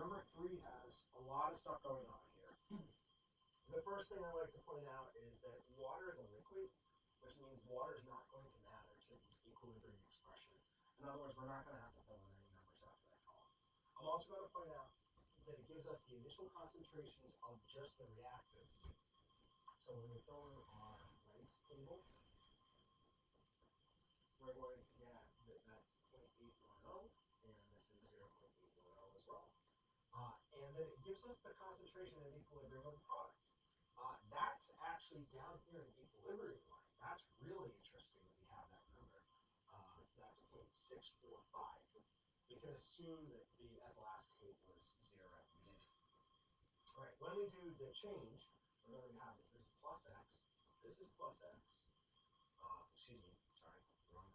number 3 has a lot of stuff going on here. The first thing I like to point out is that water is a liquid, which means water is not going to matter to the equilibrium expression. In other words, we're not going to have to fill in any numbers after that column. I'm also going to point out that it gives us the initial concentrations of just the reactants. So when we fill in our rice table, we're going to get that that's 0.810, and this is 0.810 as well. And then it gives us the concentration and equilibrium of the product. That's actually down here in the equilibrium line. That's really interesting that we have that number. That's 0.645. We can assume that the ethyl acetate was 0 at the beginning. All right, when we do the change, we're going to have this is plus x, this is plus x, wrong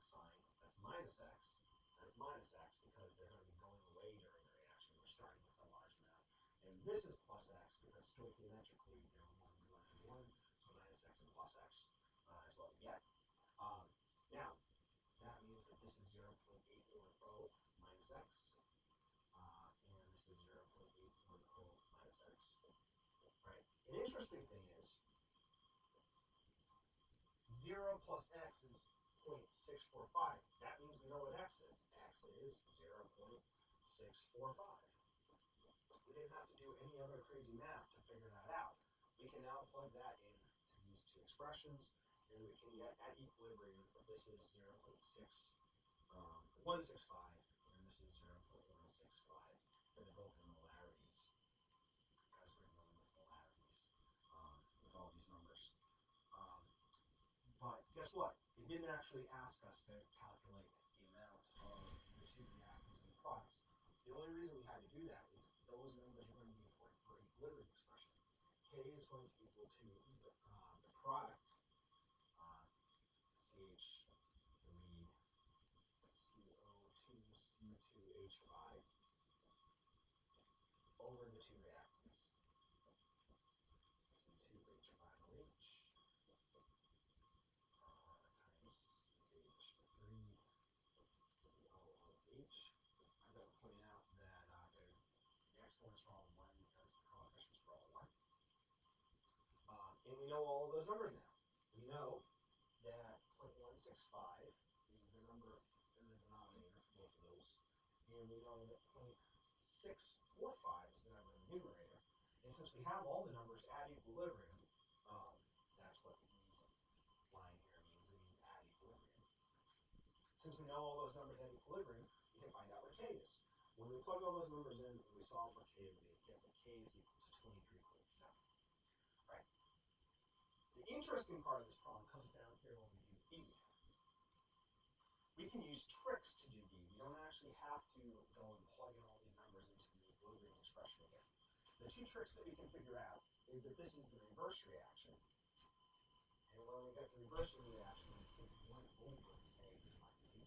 sign. That's minus x, that's minus x because they're going to be going away during the reaction. We're starting with a large amount. And this is plus x because stoichiometrically they're 1, so minus x and plus x is what we get. Now, that means that this is 0.810 minus x, and this is 0.810 minus x. Right. An interesting thing is 0 plus x is 0.645. That means we know what x is. X is 0.645. We didn't have to do any other crazy math to figure that out. We can now plug that into these two expressions, and we can get at equilibrium, this is 0.165, and this is 0.165. And they're both in molarities, as we're dealing with molarities with all these numbers. But guess what? It didn't actually ask us to calculate the amount of the two reactants and the products. The only reason we had to do that is those numbers are going to be important for equilibrium expression. K is going to equal to the product, CH3, CO2, C2H5, over the two reactants. C2H5OH times CH3 COOH. I'm going to point out that the exponents are all in 1 because the coefficients are all in 1. And we know all of those numbers now. We know that 0.165 is the number in the denominator for both of those. And we know that 0.645 is the number in the numerator. And since we have all the numbers at equilibrium, that's what the E line here means. It means at equilibrium. Since we know all those numbers at equilibrium, we can find out what K is. When we plug all those numbers in and we solve for K, we get that K is equal to 23.7. Right. The interesting part of this problem comes down here when we do E. We can use tricks to do D. We don't actually have to go and plug in all these numbers into the equilibrium expression again. The two tricks that we can figure out is that this is the reverse reaction. And when we get the reverse reaction, we take 1 over K divided by K.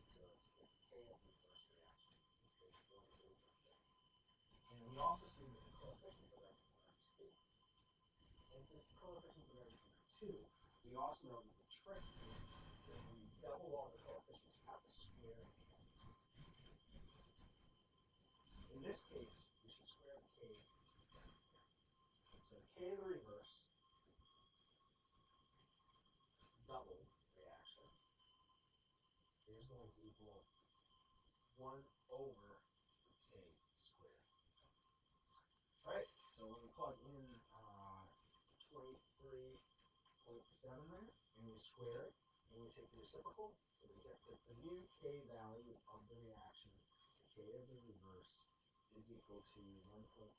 So to get K of the reverse reaction, we take 1 over K. And we also see that the coefficients of everything are 2. And since the coefficients of everything are 2, we also know that the trick is that when you double all the coefficients, you have to square the K. In this case, we should square the K down here. So the K of the reverse double reaction is going to equal 1 over K squared. All right, so when we plug in 23.7 there, and we square it, and we take the reciprocal, so we get that the new K value of the reaction, the K of the reverse, is equal to 1.78